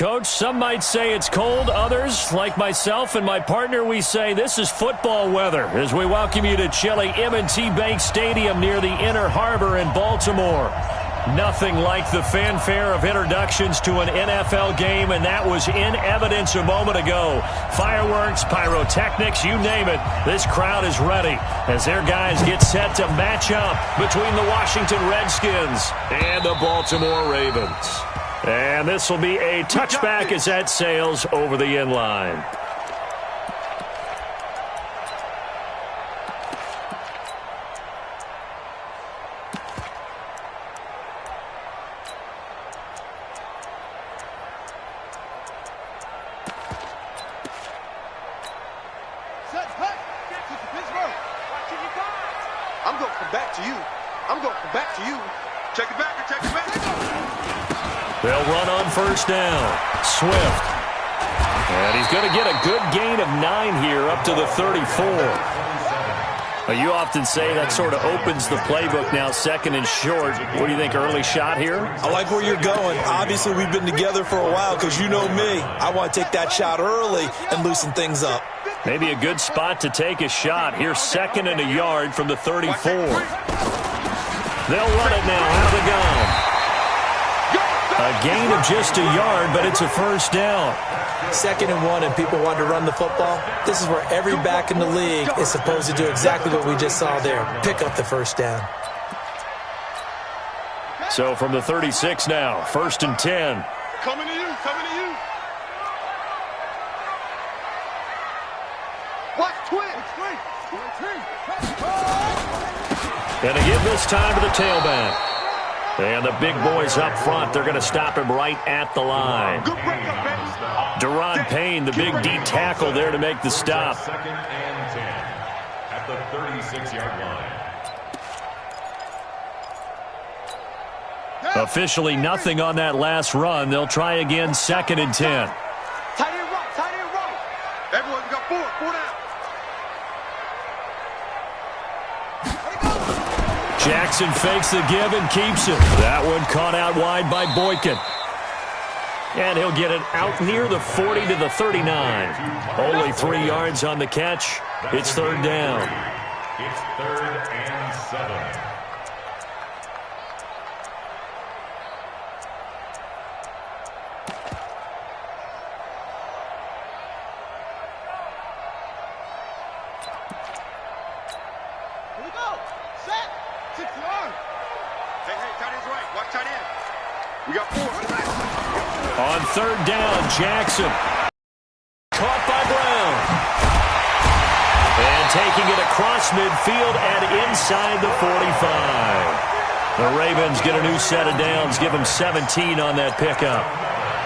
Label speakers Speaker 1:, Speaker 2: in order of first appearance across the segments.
Speaker 1: Coach. Some might say it's cold. Others, like myself and my partner, we say this is football weather as we welcome you to chilly M&T Bank Stadium near the Inner Harbor in Baltimore. Nothing like the fanfare of introductions to an NFL game, and that was in evidence a moment ago. Fireworks, pyrotechnics, you name it. This crowd is ready as their guys get set to match up between the Washington Redskins and the Baltimore Ravens. And this will be a touchback as that sails over the end line.
Speaker 2: I'm going to come back to you. I'm going to come back to you. Check it back and check it back.
Speaker 1: They'll run on first down. Swift. And he's going to get a good gain of 9 here up to the 34. You often say that sort of opens the playbook now, second and short. What do you think, early shot here?
Speaker 3: I like where you're going. Obviously, we've been together for a while because you know me. I want to take that shot early and loosen things up.
Speaker 1: Maybe a good spot to take a shot. Here's second and a yard from the 34. They'll run it now out of the gun. A gain of just a yard, but it's a first down.
Speaker 3: 2nd and 1, and people want to run the football. This is where every back in the league is supposed to do exactly what we just saw there. Pick up the first down.
Speaker 1: So from the 36 now, 1st and 10.
Speaker 2: Coming to you, coming to you. Watch twin.
Speaker 1: And to give this time to the tailback. And the big boys up front, they're going to stop him right at the line. Deron Payne, the big D tackle there to make the stop.
Speaker 4: 2nd and 10 at the 36-yard line.
Speaker 1: Officially nothing on that last run. They'll try again, 2nd and 10.
Speaker 2: Tight end right, tight end right. Everyone got 4 down.
Speaker 1: Jackson fakes the give and keeps it. That one caught out wide by Boykin. And he'll get it out near the 40 to the 39. Only 3 yards on the catch. It's 3rd down.
Speaker 4: It's 3rd and 7.
Speaker 2: Here we go. Set. 6 yards. Hey, tight end's right. Watch tight end. We got 4.
Speaker 1: On 3rd down, Jackson. Caught by Brown. And taking it across midfield and inside the 45. The Ravens get a new set of downs, give them 17 on that pickup.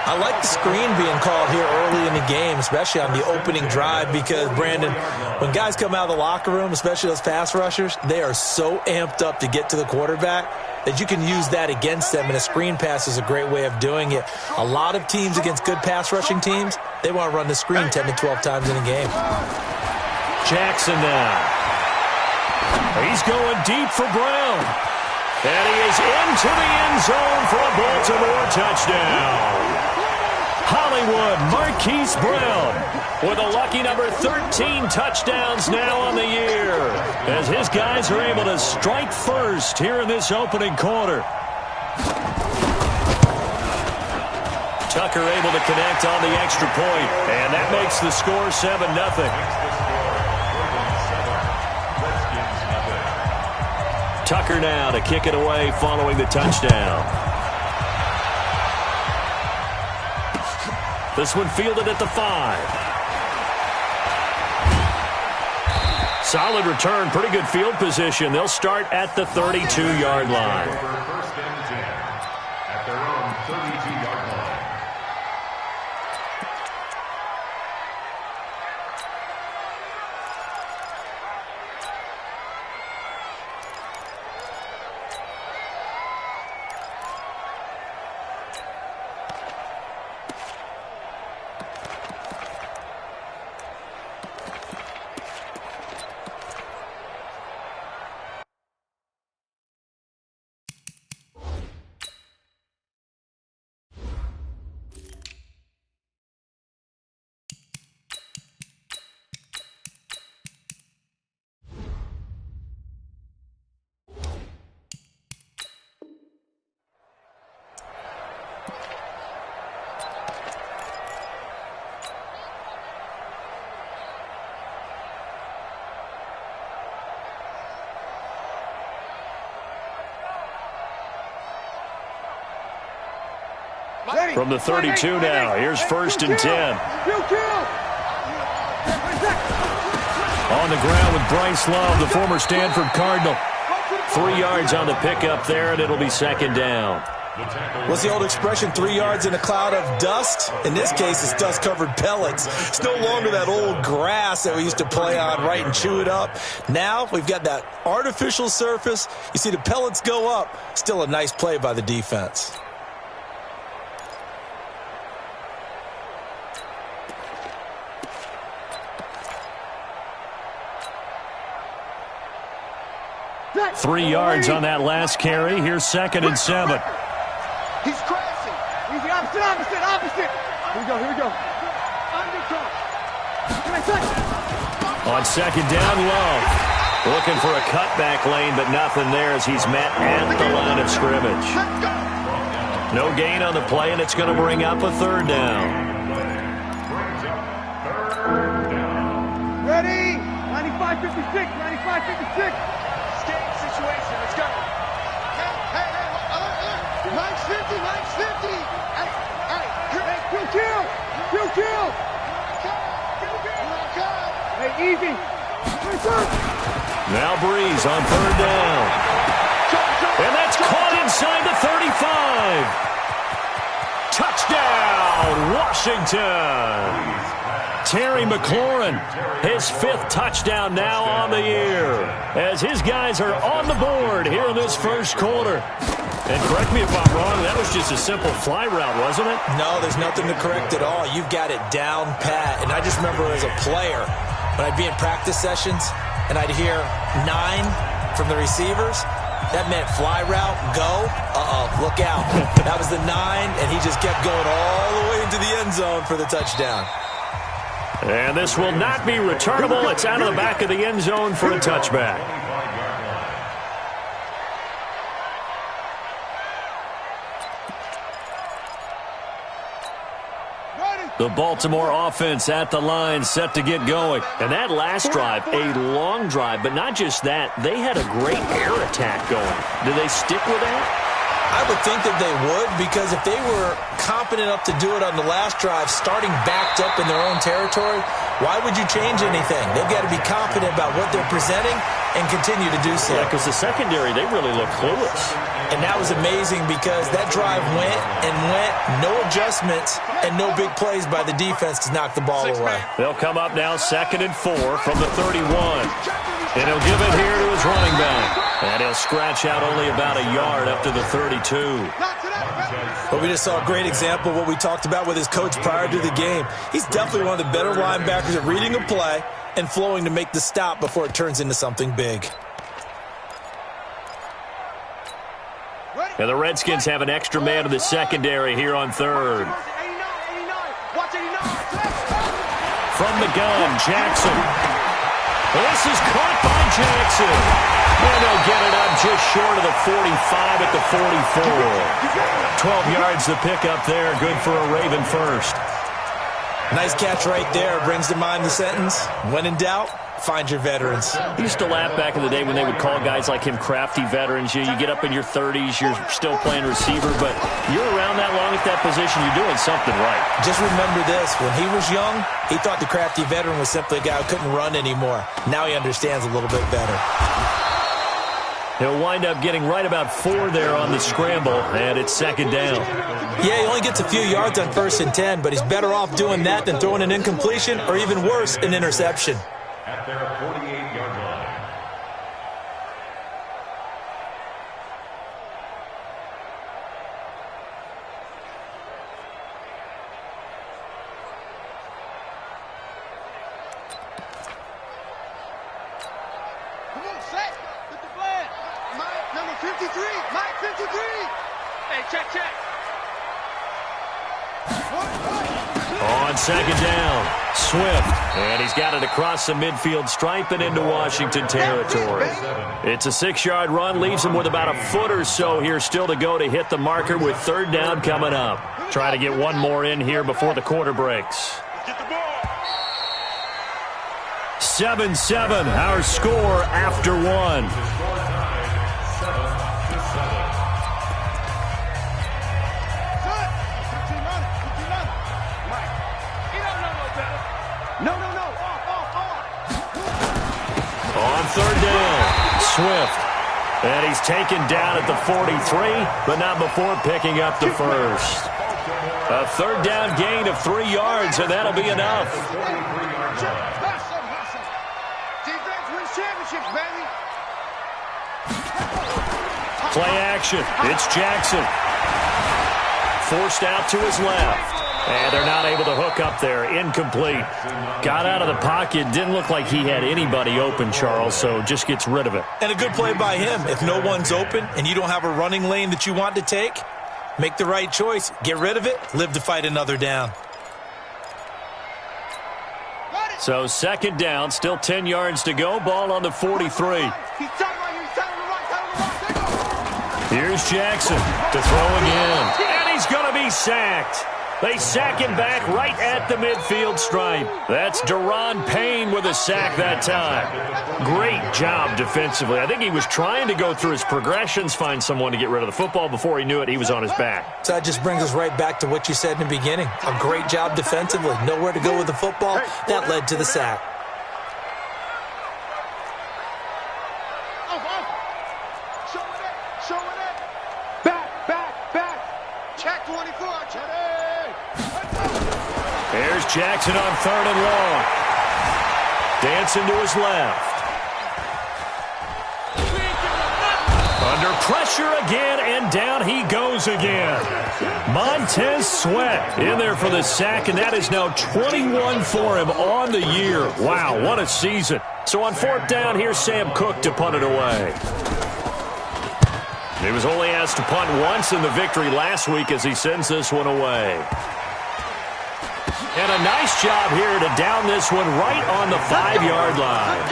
Speaker 3: I like the screen being called here early in the game, especially on the opening drive, because, Brandon, when guys come out of the locker room, especially those pass rushers, they are so amped up to get to the quarterback that you can use that against them, and a screen pass is a great way of doing it. A lot of teams against good pass rushing teams, they want to run the screen 10 to 12 times in a game.
Speaker 1: Jackson now. He's going deep for Brown. And he is into the end zone for a Baltimore touchdown. Hollywood Marquise Brown with a lucky number 13 touchdowns now on the year as his guys are able to strike first here in this opening quarter. Tucker able to connect on the extra point, and that makes the score 7-0. Tucker now to kick it away following the touchdown. This one fielded at the 5. Solid return, pretty good field position. They'll start at the 32-yard line.
Speaker 4: First and 10 at their own 32-yard line.
Speaker 1: From the 32 now, here's 1st and 10. On the ground with Bryce Love, the former Stanford Cardinal. 3 yards on the pickup there, and it'll be 2nd down.
Speaker 3: What's the old expression, 3 yards in a cloud of dust? In this case, it's dust-covered pellets. It's no longer that old grass that we used to play on, right, and chew it up. Now we've got that artificial surface. You see the pellets go up. Still a nice play by the defense.
Speaker 1: Three yards on that last carry. Here's 2nd and 7.
Speaker 2: He's crashing. Easy, opposite. Here we go.
Speaker 1: On 2nd down, Love. Looking for a cutback lane, but nothing there as he's met at the line of scrimmage. No gain on the play, and it's going to bring up a 3rd down.
Speaker 2: Ready? 95-56. Game situation. Let's go. Hey. Mike's 50. Hey, kill. Hey, easy.
Speaker 1: Now Breeze on 3rd down. And that's caught inside the 35. Touchdown, Washington. Terry McLaurin, his 5th touchdown now on the year, as his guys are on the board here in this first quarter. And correct me if I'm wrong, that was just a simple fly route, wasn't it?
Speaker 3: No, there's nothing to correct at all. You've got it down pat. And I just remember as a player, when I'd be in practice sessions and I'd hear 9 from the receivers, that meant fly route, go, look out. That was the 9, and he just kept going all the way into the end zone for the touchdown.
Speaker 1: And this will not be returnable. It's out of the back of the end zone for a touchback. The Baltimore offense at the line, set to get going. And that last drive, a long drive, but not just that. They had a great air attack going. Do they stick with that?
Speaker 3: I would think that they would, because if they were competent enough to do it on the last drive, starting backed up in their own territory, why would you change anything? They've got to be confident about what they're presenting and continue to do so.
Speaker 1: Yeah, because the secondary, they really look clueless.
Speaker 3: And that was amazing because that drive went, no adjustments, and no big plays by the defense to knock the ball away.
Speaker 1: They'll come up now 2nd and 4 from the 31. And he'll give it here to his running back. And he'll scratch out only about a yard up to the 32.
Speaker 3: But we just saw a great example of what we talked about with his coach prior to the game. He's definitely one of the better linebackers at reading a play and flowing to make the stop before it turns into something big.
Speaker 1: And the Redskins have an extra man in the secondary here on 3rd. From the gun, Jackson. This is caught by Jackson. And they'll get it up just short of the 45 at the 44. 12 yards to pick up there. Good for a Raven first.
Speaker 3: Nice catch right there. Brings to mind the sentence, when in doubt, find your veterans.
Speaker 1: I used to laugh back in the day when they would call guys like him crafty veterans. You get up in your 30s, you're still playing receiver, but you're around that long at that position, you're doing something right.
Speaker 3: Just remember this. When he was young, he thought the crafty veteran was simply a guy who couldn't run anymore. Now he understands a little bit better.
Speaker 1: He'll wind up getting right about 4 there on the scramble, and it's 2nd down.
Speaker 3: Yeah, he only gets a few yards on 1st and 10, but he's better off doing that than throwing an incompletion or even worse, an interception.
Speaker 4: At their 48-yard line.
Speaker 2: Come on, set. Get the flag. Mike, number 53. Mike, 53. Hey, check.
Speaker 1: On 2nd down, Swift, and he's got it across the midfield stripe and into Washington territory. It's a 6-yard run, leaves him with about a foot or so here still to go to hit the marker with 3rd down coming up. Try to get one more in here before the quarter breaks. 7-7, our score after 1. Swift. And he's taken down at the 43, but not before picking up the first. A third down gain of 3 yards, and that'll be enough.
Speaker 2: Defense wins championships, baby.
Speaker 1: Play action. It's Jackson. Forced out to his left. And they're not able to hook up there. Incomplete. Got out of the pocket. Didn't look like he had anybody open, Charles, so just gets rid of it.
Speaker 3: And a good play by him. If no one's open and you don't have a running lane that you want to take, make the right choice. Get rid of it. Live to fight another down.
Speaker 1: So second down, still 10 yards to go. Ball on the 43. Here's Jackson to throw again. And he's going to be sacked. They sack him back right at the midfield stripe. That's Deron Payne with a sack that time. Great job defensively. I think he was trying to go through his progressions, find someone to get rid of the football. Before he knew it, he was on his back.
Speaker 3: So that just brings us right back to what you said in the beginning. A great job defensively. Nowhere to go with the football. That led to the sack.
Speaker 1: There's Jackson on third and long. Dancing to his left. Under pressure again, and down he goes again. Montez Sweat in there for the sack, and that is now 21 for him on the year. Wow, what a season. So on fourth down, here's Sam Cook to punt it away. He was only asked to punt once in the victory last week as he sends this one away. And a nice job here to down this one right on the 5-yard line.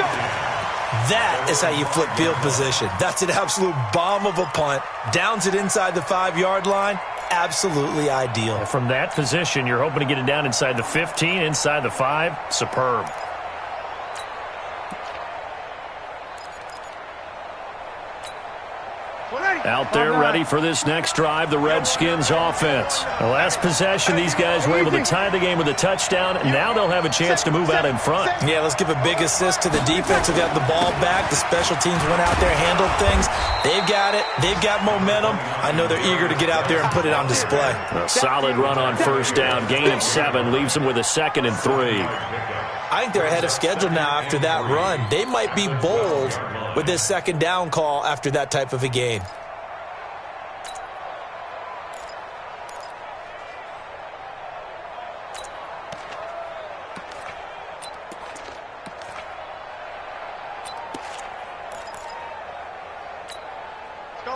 Speaker 3: That is how you flip field position. That's an absolute bomb of a punt. Downs it inside the 5-yard line. Absolutely ideal.
Speaker 1: From that position, you're hoping to get it down inside the 15, inside the 5. Superb. Out there ready for this next drive, the Redskins offense. The last possession, these guys were able to tie the game with a touchdown, and now they'll have a chance to move out in front.
Speaker 3: Yeah, let's give a big assist to the defense who got the ball back. The special teams went out there, handled things. They've got it. They've got momentum. I know they're eager to get out there and put it on display.
Speaker 1: A solid run on first down. Gain of 7 leaves them with a 2nd and 3.
Speaker 3: I think they're ahead of schedule now after that run. They might be bold with this second down call after that type of a game.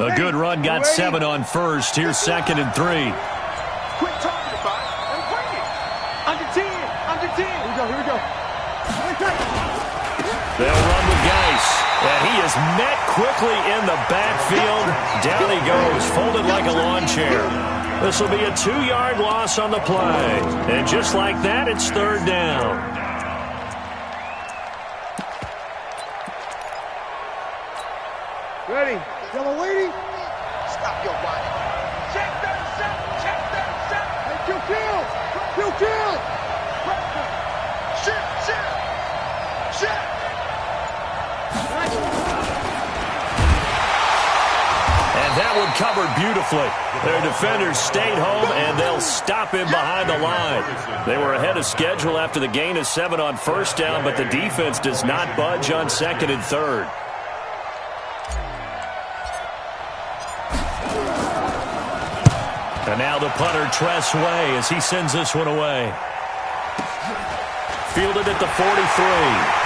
Speaker 1: A good run, got 7 on first. Here's 2nd and 3.
Speaker 2: Quit talking about it and bring it. Under 10, under 10. Here we go.
Speaker 1: They'll run with Geis. And he is met quickly in the backfield. Down he goes, folded like a lawn chair. This will be a 2-yard loss on the play. And just like that, it's third down.
Speaker 2: Ready. Yellow lady. Stop your body. Check 37. Check 37. Hey, kill. Shit.
Speaker 1: And that one covered beautifully. Their defenders stayed home, and they'll stop him behind the line. They were ahead of schedule after the gain of 7 on first down, but the defense does not budge on 2nd and 3rd. And now the punter, Tress Way, as he sends this one away. Fielded at the 43.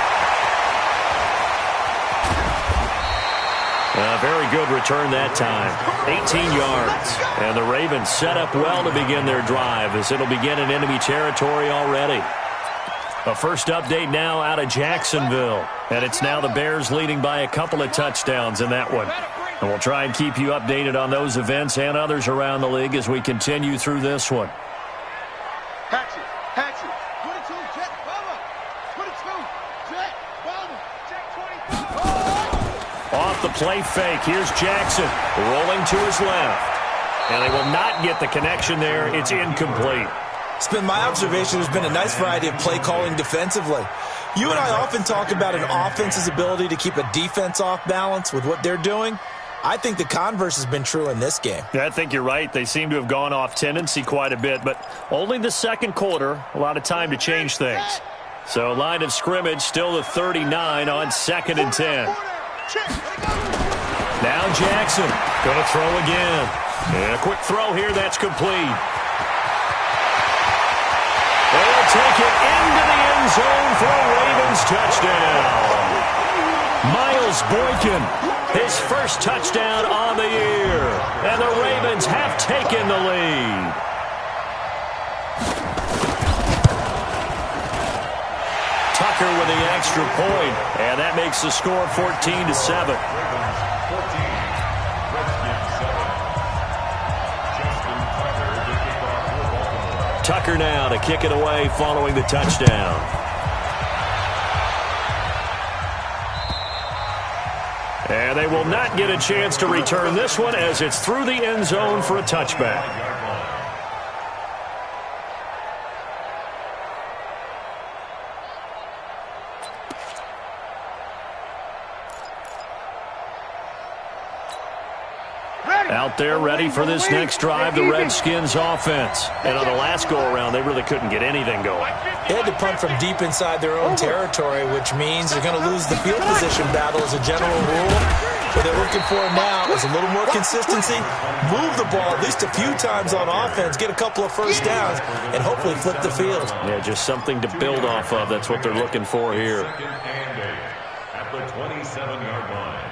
Speaker 1: A very good return that time. 18 yards. And the Ravens set up well to begin their drive as it'll begin in enemy territory already. A first update now out of Jacksonville. And it's now the Bears leading by a couple of touchdowns in that one. And we'll try and keep you updated on those events and others around the league as we continue through this one.
Speaker 2: Hatchet. 22, jet, bomber. 22, jet, bomber. Jet 24.
Speaker 1: Off the play fake, here's Jackson rolling to his left. And they will not get the connection there. It's incomplete.
Speaker 3: It's been my observation there's been a nice variety of play calling defensively. You and I often talk about an offense's ability to keep a defense off balance with what they're doing. I think the converse has been true in this game.
Speaker 1: Yeah, I think you're right. They seem to have gone off tendency quite a bit, but only the second quarter, a lot of time to change things. So line of scrimmage still the 39 on 2nd and 10. Now Jackson going to throw again. And a quick throw here, that's complete. They'll take it into the end zone for a Ravens touchdown. Miles Boykin, his first touchdown on the year. And the Ravens have taken the lead. Tucker with the extra point, and that makes the score 14-7. Tucker now to kick it away following the touchdown. And they will not get a chance to return this one as it's through the end zone for a touchback. Out there ready for this next drive, the Redskins offense. And on the last go-around, they really couldn't get anything going.
Speaker 3: They had to punt from deep inside their own territory, which means they're going to lose the field position battle as a general rule. What they're looking for now is a little more consistency, move the ball at least a few times on offense, get a couple of first downs, and hopefully flip the field.
Speaker 1: Yeah, just something to build off of. That's what they're looking for here.
Speaker 4: At the 27-yard line.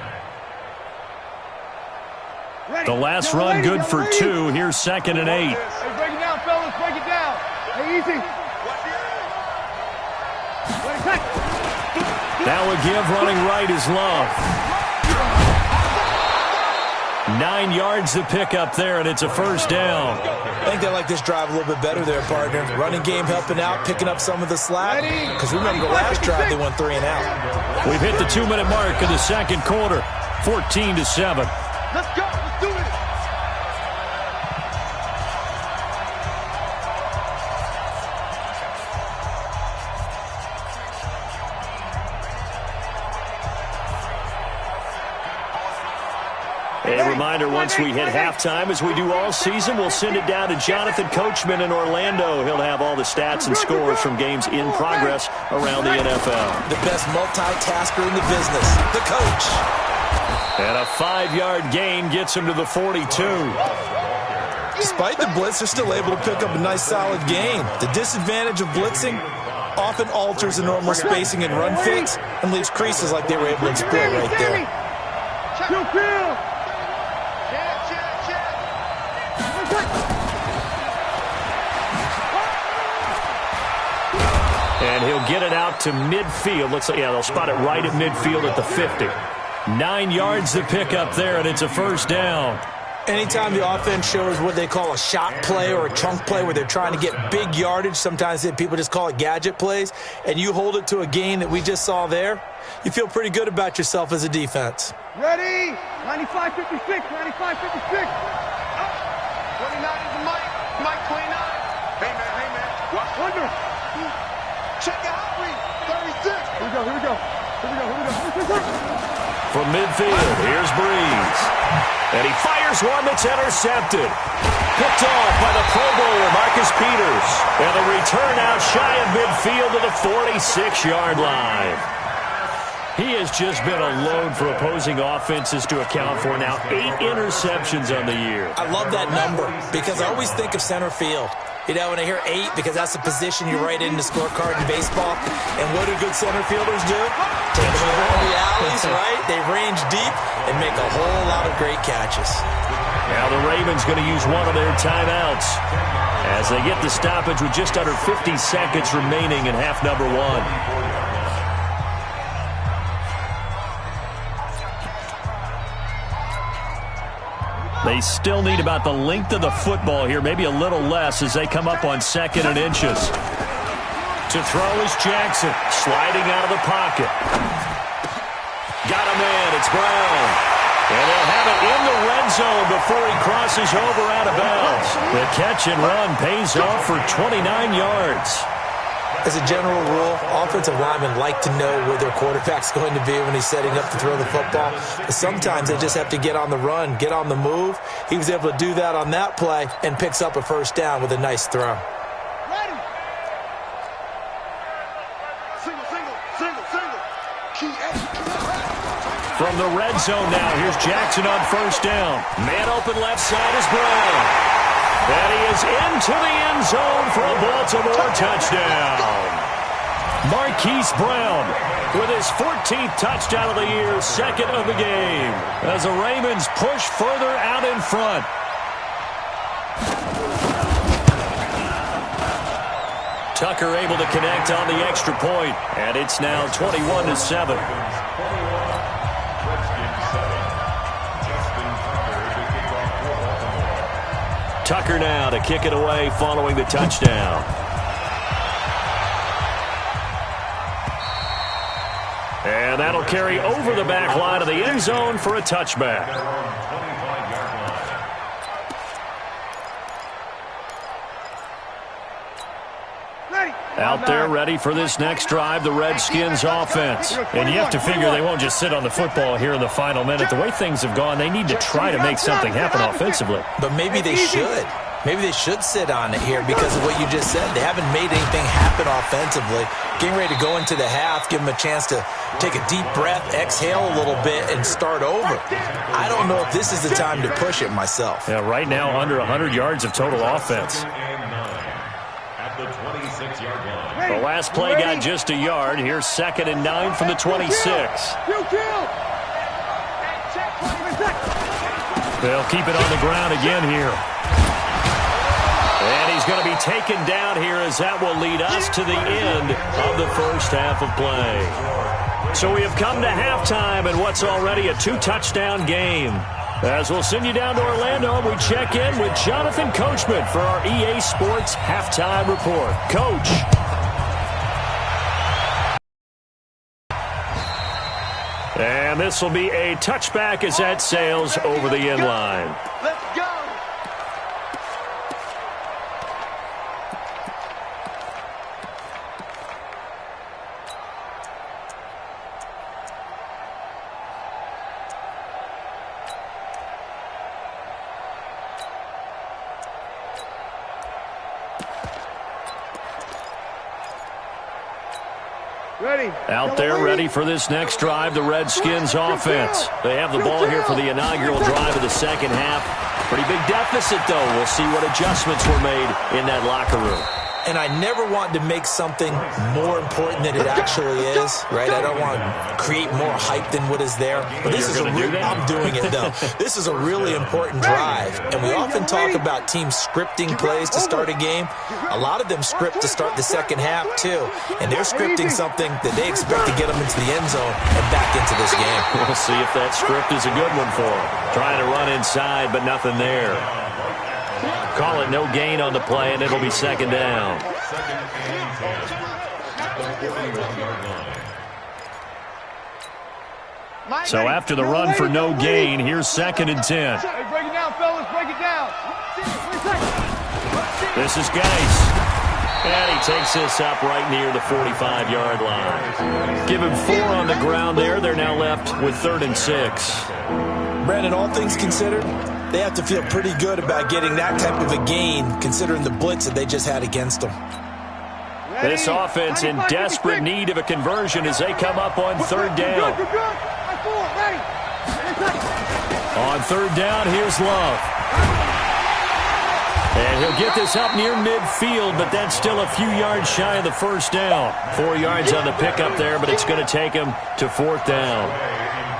Speaker 1: The last run good for 2. Here's 2nd and 8.
Speaker 2: Hey, break it down, fellas. Break it down. Hey, easy.
Speaker 1: Now a give running right is Love. 9 yards to pick up there, and it's a first down.
Speaker 3: I think they like this drive a little bit better there, partner. Running game helping out, picking up some of the slack. Because remember the last drive, they went 3 and out.
Speaker 1: We've hit the 2-minute mark of the second quarter. 14-7.
Speaker 2: Let's go. Let's do it.
Speaker 1: A reminder, once we hit halftime, as we do all season, we'll send it down to Jonathan Coachman in Orlando. He'll have all the stats and scores from games in progress around the NFL.
Speaker 3: The best multitasker in the business, the coach.
Speaker 1: And a 5-yard gain gets him to the 42.
Speaker 3: Despite the blitz, they're still able to pick up a nice, solid gain. The disadvantage of blitzing often alters the normal spacing and run fits and leaves creases like they were able to exploit right there.
Speaker 1: And he'll get it out to midfield. Looks like, yeah, they'll spot it right at midfield at the 50. 9 yards to pick up there, and it's a first down.
Speaker 3: Anytime the offense shows what they call a shot play or a chunk play where they're trying to get big yardage, sometimes people just call it gadget plays, and you hold it to a gain that we just saw there, you feel pretty good about yourself as a defense.
Speaker 2: Ready? 95-56, 95-56. 29 is the Mike. Mike 29. Hey, man. Watch under. Check out 36. Here we go.
Speaker 1: From midfield, here's Breeze. And he fires one that's intercepted. Picked off by the Pro Bowler, Marcus Peters. And the return out shy of midfield to the 46-yard line. He has just been a load for opposing offenses to account for now. 8 interceptions on the year.
Speaker 3: I love that number because I always think of center field. You know, when I hear 8, because that's the position you write in the scorecard in baseball. And what do good center fielders do? Take them over all the alleys, right? They range deep and make a whole lot of great catches.
Speaker 1: Now the Ravens going to use one of their timeouts as they get the stoppage with just under 50 seconds remaining in half number 1. They still need about the length of the football here, maybe a little less as they come up on 2nd and inches. To throw is Jackson, sliding out of the pocket. Got a man, it's Brown. And they'll have it in the red zone before he crosses over out of bounds. The catch and run pays off for 29 yards.
Speaker 3: As a general rule, offensive linemen like to know where their quarterback's going to be when he's setting up to throw the football. But sometimes they just have to get on the run, get on the move. He was able to do that on that play and picks up a first down with a nice throw.
Speaker 1: From the red zone now, here's Jackson on first down. Man open left side is Brown. And he is into the end zone for a Baltimore touchdown. Marquise Brown with his 14th touchdown of the year, second of the game, as the Ravens push further out in front. Tucker able to connect on the extra point, and it's now 21-7. Tucker now to kick it away following the touchdown. And that'll carry over the back line of the end zone for a touchback. Out there ready for this next drive, the Redskins offense. And you have to figure they won't just sit on the football here in the final minute. The way things have gone, they need to try to make something happen offensively.
Speaker 3: But maybe they should. Maybe they should sit on it here because of what you just said. They haven't made anything happen offensively. Getting ready to go into the half, give them a chance to take a deep breath, exhale a little bit, and start over. I don't know if this is the time to push it myself.
Speaker 1: Yeah, right now under 100 yards of total offense. The last play got just a yard. Here's 2nd and 9 from the 26. They'll keep it on the ground again here. And he's going to be taken down here as that will lead us to the end of the first half of play. So we have come to halftime in what's already a 2-touchdown game. As we'll send you down to Orlando, we check in with Jonathan Coachman for our EA Sports Halftime Report. Coach. And this will be a touchback as that sails over the end line.
Speaker 2: Let's go.
Speaker 1: Out there ready for this next drive, the Redskins offense. They have the ball here for the inaugural drive of the second half. Pretty big deficit, though. We'll see what adjustments were made in that locker room.
Speaker 3: And I never want to make something more important than it actually is, right? I don't want to create more hype than what is there. But this is a I'm doing it, though. This is a really important drive. And we often talk about teams scripting plays to start a game. A lot of them script to start the second half, too. And they're scripting something that they expect to get them into the end zone and back into this game.
Speaker 1: We'll see if that script is a good one for them. Trying to run inside, but nothing there. Call it no gain on the play, and it'll be second down. So after the run for no gain, here's 2nd and 10.
Speaker 2: Break it down, fellas. Break it down.
Speaker 1: This is Geis. And he takes this up right near the 45-yard line. Give him 4 on the ground there. They're now left with 3rd and 6.
Speaker 3: Brandon, all things considered, they have to feel pretty good about getting that type of a gain, considering the blitz that they just had against them.
Speaker 1: This offense in desperate need of a conversion as they come up on 3rd down. On 3rd down, here's Love. And he'll get this up near midfield, but that's still a few yards shy of the first down. 4 yards on the pickup there, but it's going to take him to 4th down.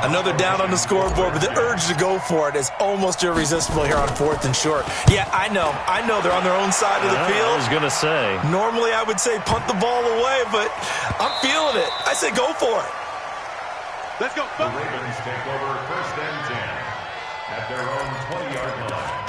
Speaker 3: Another down on the scoreboard, but the urge to go for it is almost irresistible here on 4th and short. Yeah, I know they're on their own side of the field.
Speaker 1: I was going to say.
Speaker 3: Normally I would say punt the ball away, but I'm feeling it. I say go for it.
Speaker 2: Let's go.
Speaker 4: The Ravens take over 1st and 10 at their own 20-yard line.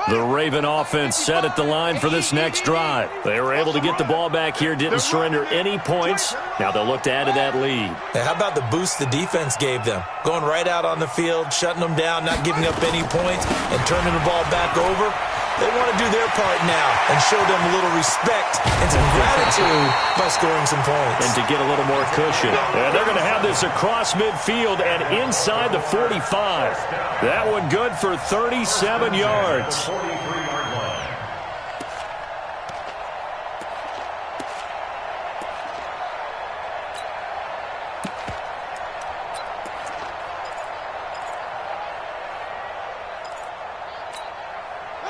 Speaker 1: The Raven offense set at the line for this next drive. They were able to get the ball back here, didn't surrender any points. Now they'll look to add to that lead.
Speaker 3: Hey, how about the boost the defense gave them? Going right out on the field, shutting them down, not giving up any points, and turning the ball back over. They want to do their part now and show them a little respect and some gratitude by scoring some points.
Speaker 1: And to get a little more cushion. And they're going to have this across midfield and inside the 45. That one good for 37 yards.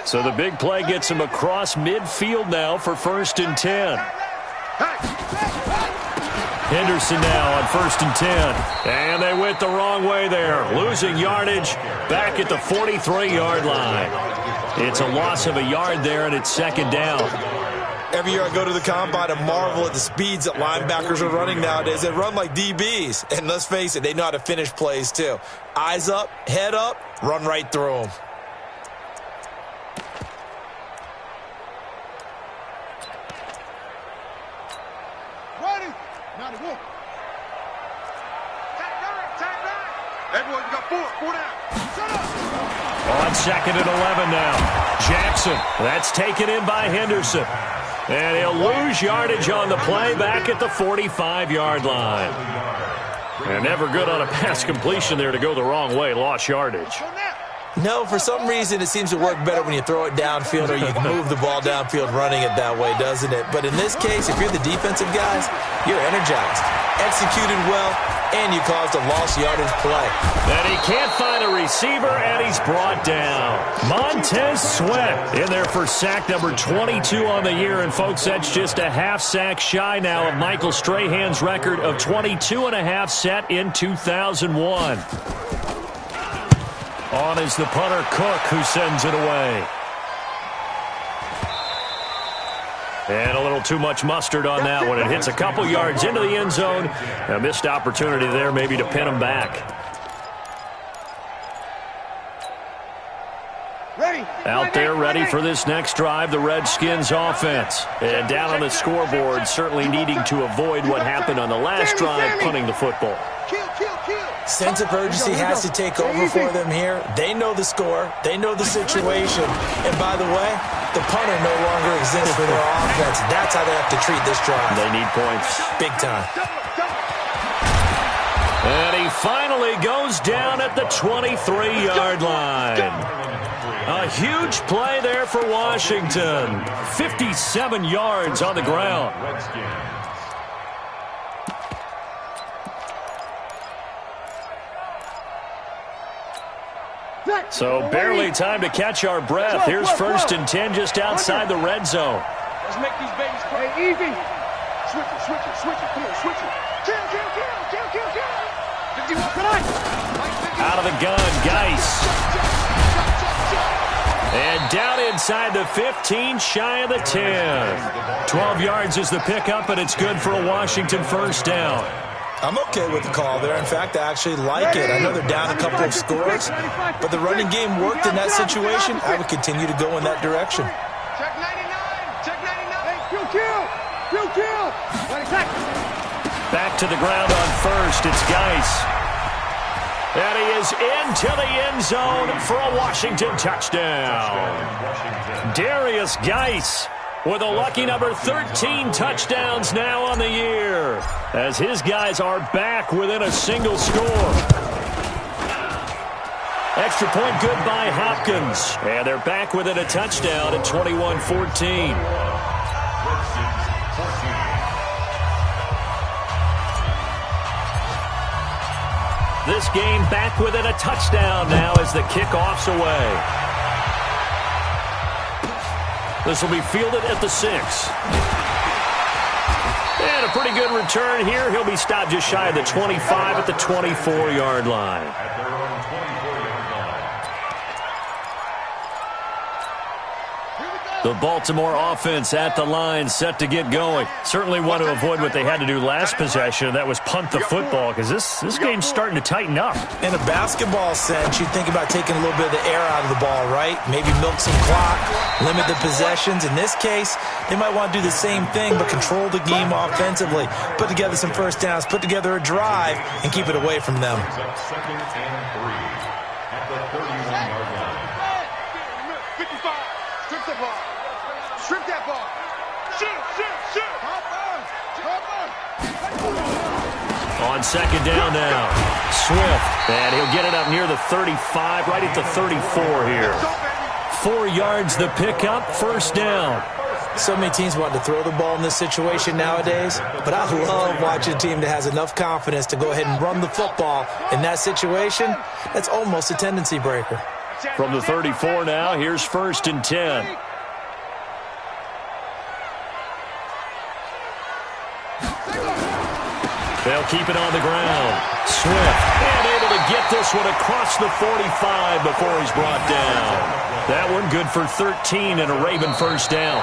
Speaker 1: So the big play gets him across midfield now for 1st and 10. Henderson now on 1st and 10. And they went the wrong way there. Losing yardage back at the 43-yard line. It's a loss of a yard there, and it's 2nd down.
Speaker 3: Every year I go to the combine and marvel at the speeds that linebackers are running nowadays. They run like DBs. And let's face it, they know how to finish plays too. Eyes up, head up, run right through them.
Speaker 2: Everyone, you got 4 down.
Speaker 1: On 2nd and 11 now. Jackson, that's taken in by Henderson. And he'll lose yardage on the play back at the 45-yard line. And never good on a pass completion there to go the wrong way. Lost yardage.
Speaker 3: No, for some reason it seems to work better when you throw it downfield or you can move the ball downfield running it that way, doesn't it? But in this case, if you're the defensive guys, you're energized, executed well, and you caused a lost yardage play.
Speaker 1: And he can't find a receiver, and he's brought down. Montez Sweat in there for sack number 22 on the year. And, folks, that's just a half sack shy now of Michael Strahan's record of 22.5 set in 2001. On is the punter, Cook, who sends it away. And a little too much mustard on that one. It hits a couple yards into the end zone. A missed opportunity there maybe to pin him back. Out there ready for this next drive, the Redskins offense. And down on the scoreboard, certainly needing to avoid what happened on the last drive, punting the football.
Speaker 3: Sense of urgency has to take over for them here. They know the score. They know the situation. And by the way, the punter no longer exists for their offense. That's how they have to treat this drive.
Speaker 1: They need points.
Speaker 3: Big time.
Speaker 1: And he finally goes down at the 23-yard line. A huge play there for Washington. 57 yards on the ground. So barely time to catch our breath. Here's 1st and 10 just outside the red zone.
Speaker 2: Let's make these babies cry. Hey, easy. Switch it. Come on, switch it. Kill. 51.
Speaker 1: Out of the gun, Geis. And down inside the 15, shy of the 10. 12 yards is the pickup, and it's good for a Washington 1st down.
Speaker 3: I'm okay with the call there. In fact, I actually like it. I know they're down a couple of scores, but the running game worked in that situation. I would continue to go in that direction.
Speaker 2: Check 99. Kill.
Speaker 1: Back to the ground on 1st. It's Geis. And he is into the end zone for a Washington touchdown. Darius Geis with a lucky number 13 touchdowns now on the year, as his guys are back within a single score. Extra point good by Hopkins. And they're back within a touchdown at 21-14. This game back within a touchdown now as the kickoff's away. This will be fielded at the 6. And a pretty good return here. He'll be stopped just shy of the 25 at the 24-yard line.
Speaker 2: Here we go.
Speaker 1: The Baltimore offense at the line, set to get going. Certainly want to avoid what they had to do last possession. That was punt the football, because this game's starting to tighten up.
Speaker 3: In a basketball sense, you think about taking a little bit of the air out of the ball, right? Maybe milk some clock, limit the possessions. In this case, they might want to do the same thing, but control the game offensively. Put together some first downs, put together a drive, and keep it away from them.
Speaker 4: Second and 3 at the 31-yard line.
Speaker 2: 55. Strip the ball. Strip that ball. Shoot.
Speaker 1: On second down now, Swift, and he'll get it up near the 35, right at the 34 here. 4 yards the pickup, first down.
Speaker 3: So many teams want to throw the ball in this situation nowadays, but I love watching a team that has enough confidence to go ahead and run the football in that situation. That's almost a tendency breaker.
Speaker 1: From the 34 now, here's first and 10. They'll keep it on the ground. Swift, and able to get this one across the 45 before he's brought down. That one good for 13 and a Raven first down.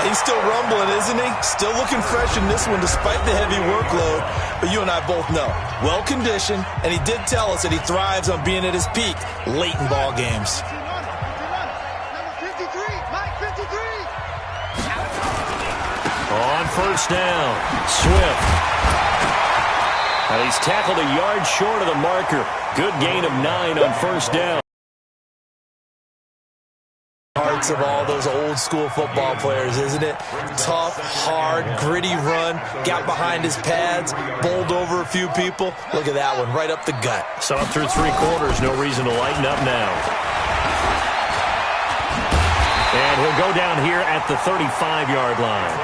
Speaker 3: He's still rumbling, isn't he? Still looking fresh in this one despite the heavy workload. But you and I both know, well-conditioned, and he did tell us that he thrives on being at his peak late in ball games.
Speaker 1: On first down, Swift. And he's tackled a yard short of the marker. Good gain of 9 on first down.
Speaker 3: Hearts of all those old school football players, isn't it? Tough, hard, gritty run, got behind his pads, bowled over a few people. Look at that one, right up the gut.
Speaker 1: Saw it through 3 quarters, no reason to lighten up now. And he'll go down here at the 35-yard line.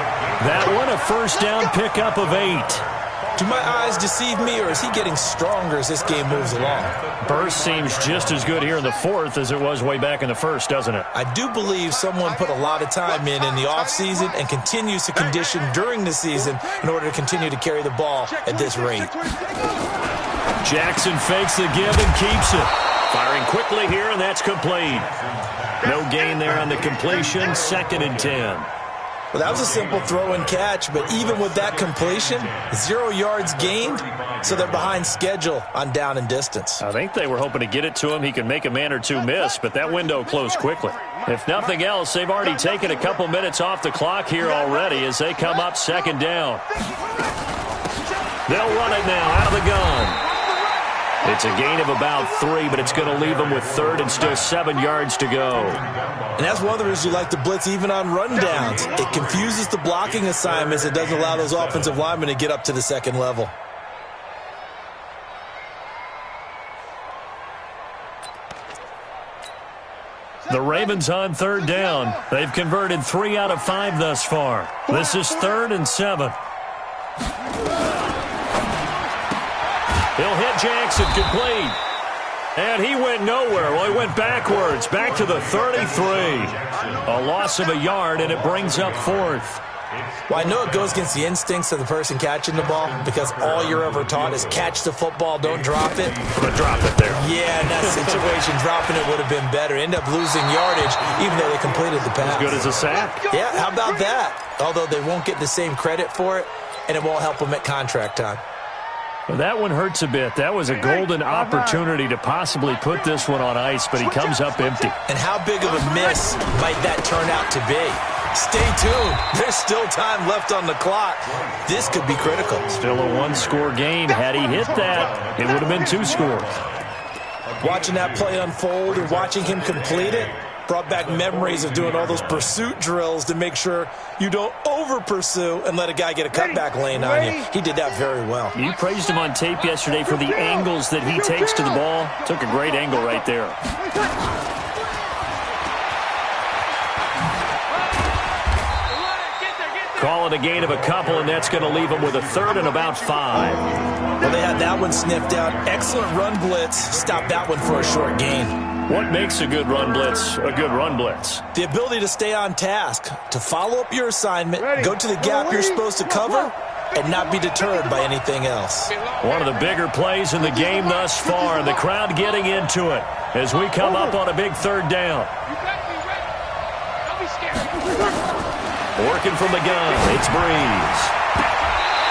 Speaker 1: That one a first down pickup of 8.
Speaker 3: Do my eyes deceive me, or is he getting stronger as this game moves along?
Speaker 1: Burst seems just as good here in the 4th as it was way back in the 1st, doesn't it?
Speaker 3: I do believe someone put a lot of time in the offseason and continues to condition during the season in order to continue to carry the ball at this rate.
Speaker 1: Jackson fakes the give and keeps it. Firing quickly here, and that's complete. No gain there on the completion, 2nd and 10.
Speaker 3: Well, that was a simple throw and catch, but even with that completion, 0 yards gained, so they're behind schedule on down and distance.
Speaker 1: I think they were hoping to get it to him. He could make a man or two miss, but that window closed quickly. If nothing else, they've already taken a couple minutes off the clock here already as they come up 2nd down. They'll run it now out of the gun. It's a gain of about 3, but it's going to leave them with 3rd and still 7 yards to go.
Speaker 3: And that's one of the reasons you like to blitz even on rundowns. It confuses the blocking assignments. It doesn't allow those offensive linemen to get up to the second level.
Speaker 1: The Ravens on 3rd down. They've converted 3 out of 5 thus far. This is 3rd and 7. He'll hit Jackson, complete. And he went nowhere. Well, he went backwards, back to the 33. A loss of a yard, and it brings up 4th.
Speaker 3: Well, I know it goes against the instincts of the person catching the ball because all you're ever taught is catch the football, don't drop it.
Speaker 1: But drop it there.
Speaker 3: Yeah, in that situation, dropping it would have been better. End up losing yardage, even though they completed the pass.
Speaker 1: As good as a sack.
Speaker 3: Yeah, how about that? Although they won't get the same credit for it, and it won't help them at contract time.
Speaker 1: Well, that one hurts a bit. That was a golden opportunity to possibly put this one on ice, but he comes up empty.
Speaker 3: And how big of a miss might that turn out to be? Stay tuned. There's still time left on the clock. This could be critical.
Speaker 1: Still a 1-score game. Had he hit that, it would have been 2 scores.
Speaker 3: Watching that play unfold and watching him complete it brought back memories of doing all those pursuit drills to make sure you don't over-pursue and let a guy get a cutback lane on you. He did that very well.
Speaker 1: You praised him on tape yesterday for the angles that he takes to the ball. Took a great angle right there. Call it a gain of a couple, and that's going to leave them with a 3rd and about 5.
Speaker 3: Well, they had that one sniffed out. Excellent run blitz. Stop that one for a short gain.
Speaker 1: What makes a good run blitz a good run blitz?
Speaker 3: The ability to stay on task, to follow up your assignment, go to the gap you're supposed to cover, and not be deterred by anything else.
Speaker 1: One of the bigger plays in the game thus far, and the crowd getting into it as we come up on a big 3rd down.
Speaker 2: Don't be scared.
Speaker 1: Working from the gun, it's Breeze.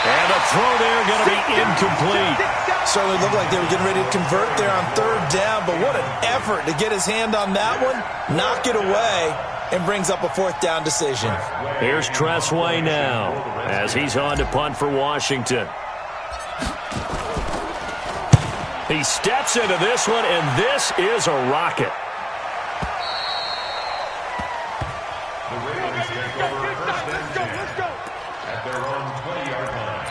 Speaker 1: And a throw there going to be incomplete.
Speaker 3: Certainly looked like they were getting ready to convert there on third down, but what an effort to get his hand on that one, knock it away, and brings up a fourth down decision.
Speaker 1: Here's Tressway now as he's on to punt for Washington. He steps into this one, and this is a rocket.
Speaker 4: The Ravens take over first and 10 at their own 20-yard line.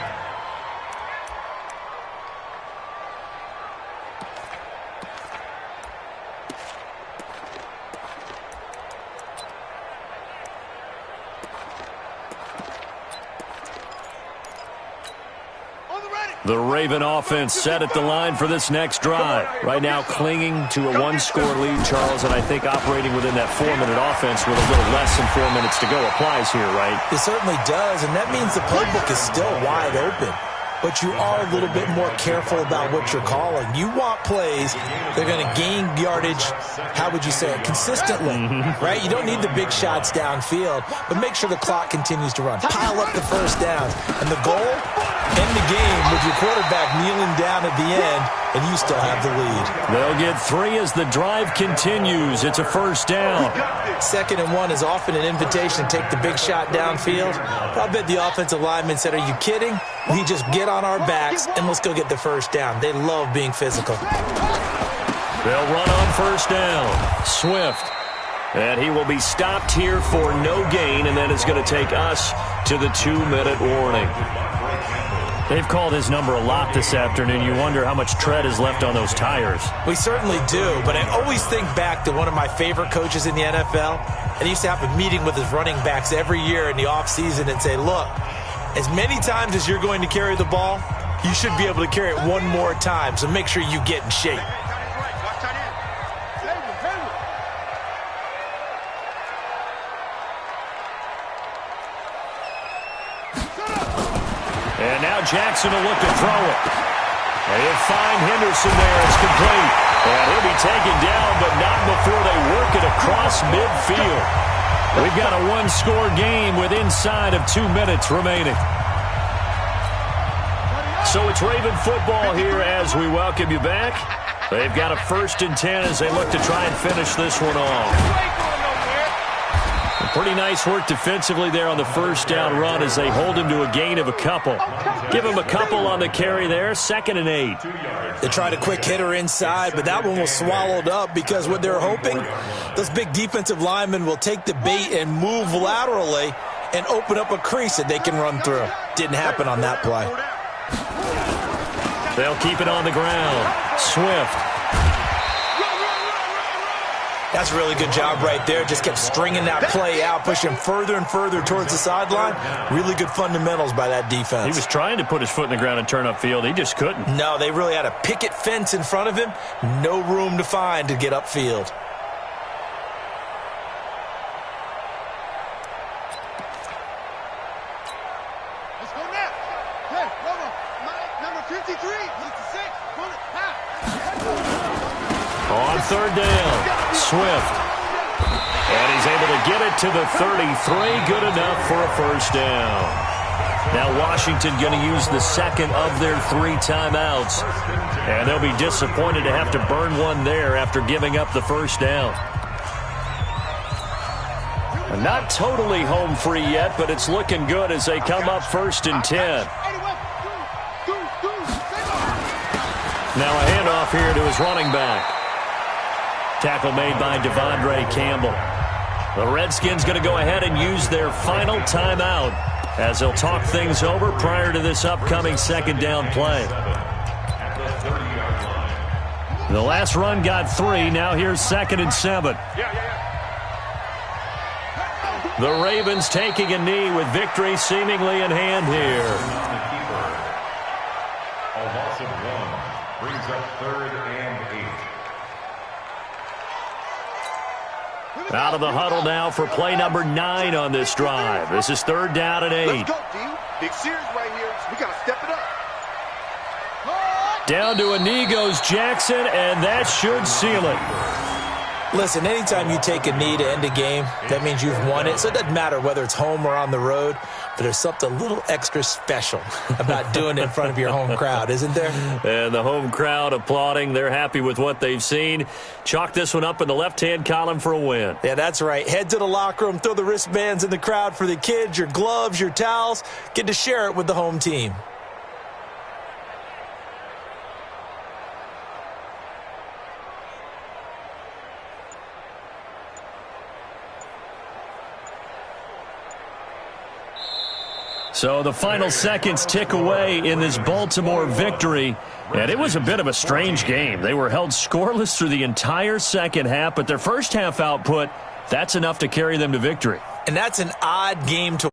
Speaker 1: The Raven offense set at the line for this next drive. Right now clinging to a one-score lead, Charles, and I think operating within that 4-minute offense with a little less than 4 minutes to go applies here, right?
Speaker 3: It certainly does, and that means the playbook is still wide open. But you are a little bit more careful about what you're calling. You want plays that are going to gain yardage, how would you say it, consistently, right? You don't need the big shots downfield, but make sure the clock continues to run. Pile up the first downs. And the goal, end the game with your quarterback kneeling down at the end, and you still have the lead.
Speaker 1: They'll get 3 as the drive continues. It's a first down.
Speaker 3: 2nd and 1 is often an invitation to take the big shot downfield. But I bet the offensive lineman said, are you kidding? We just get on our backs and let's go get the first down. They love being physical.
Speaker 1: They'll run on first down. Swift. And he will be stopped here for no gain, and then it's going to take us to the 2-minute warning. They've called his number a lot this afternoon. You wonder how much tread is left on those tires.
Speaker 3: We certainly do, but I always think back to one of my favorite coaches in the NFL. And he used to have a meeting with his running backs every year in the offseason and say, look, as many times as you're going to carry the ball, you should be able to carry it one more time, so make sure you get in shape.
Speaker 1: And now Jackson will look to throw it. They'll find Henderson there. It's complete. And he'll be taken down, but not before they work it across midfield. We've got a one-score game with inside of 2 minutes remaining. So it's Raven football here as we welcome you back. They've got a 1st and 10 as they look to try and finish this one off. Pretty nice work defensively there on the first down run as they hold him to a gain of a couple. Give him a couple on the carry there, 2nd and 8.
Speaker 3: They tried a quick hitter inside, but that one was swallowed up because what they're hoping, those big defensive linemen will take the bait and move laterally and open up a crease that they can run through. Didn't happen on that play.
Speaker 1: They'll keep it on the ground. Swift.
Speaker 3: That's a really good job right there. Just kept stringing that play out, pushing further and further towards the sideline. Really good fundamentals by that defense.
Speaker 1: He was trying to put his foot in the ground and turn upfield. He just couldn't.
Speaker 3: No, they really had a picket fence in front of him. No room to find to get upfield.
Speaker 2: Let's go now. Hey, number 53, 56.
Speaker 1: On 3rd down, Swift. And he's able to get it to the 33. Good enough for a first down. Now Washington going to use the 2nd of their 3 timeouts. And they'll be disappointed to have to burn one there after giving up the first down. Not totally home free yet, but it's looking good as they come up 1st and 10. Now a handoff here to his running back. Tackle made by Devondre Campbell. The Redskins going to go ahead and use their final timeout as they'll talk things over prior to this upcoming 2nd down play. The last run got 3. Now here's 2nd and 7. The Ravens taking a knee with victory seemingly in hand here.
Speaker 4: A loss of 1 brings up 3rd and 8.
Speaker 1: Out of the huddle now for play number 9 on this drive. This is 3rd down and 8.
Speaker 2: Let's go, D. Big series right here. We got to step it up.
Speaker 1: Down to a knee goes Jackson, and that should seal it.
Speaker 3: Listen, anytime you take a knee to end a game, that means you've won it. So it doesn't matter whether it's home or on the road, but there's something a little extra special about doing it in front of your home crowd, isn't there?
Speaker 1: And the home crowd applauding. They're happy with what they've seen. Chalk this one up in the left-hand column for a win.
Speaker 3: Yeah, that's right. Head to the locker room, throw the wristbands in the crowd for the kids, your gloves, your towels. Get to share it with the home team.
Speaker 1: So the final seconds tick away in this Baltimore victory. And it was a bit of a strange game. They were held scoreless through the entire second half, but their first half output, that's enough to carry them to victory.
Speaker 3: And that's an odd game to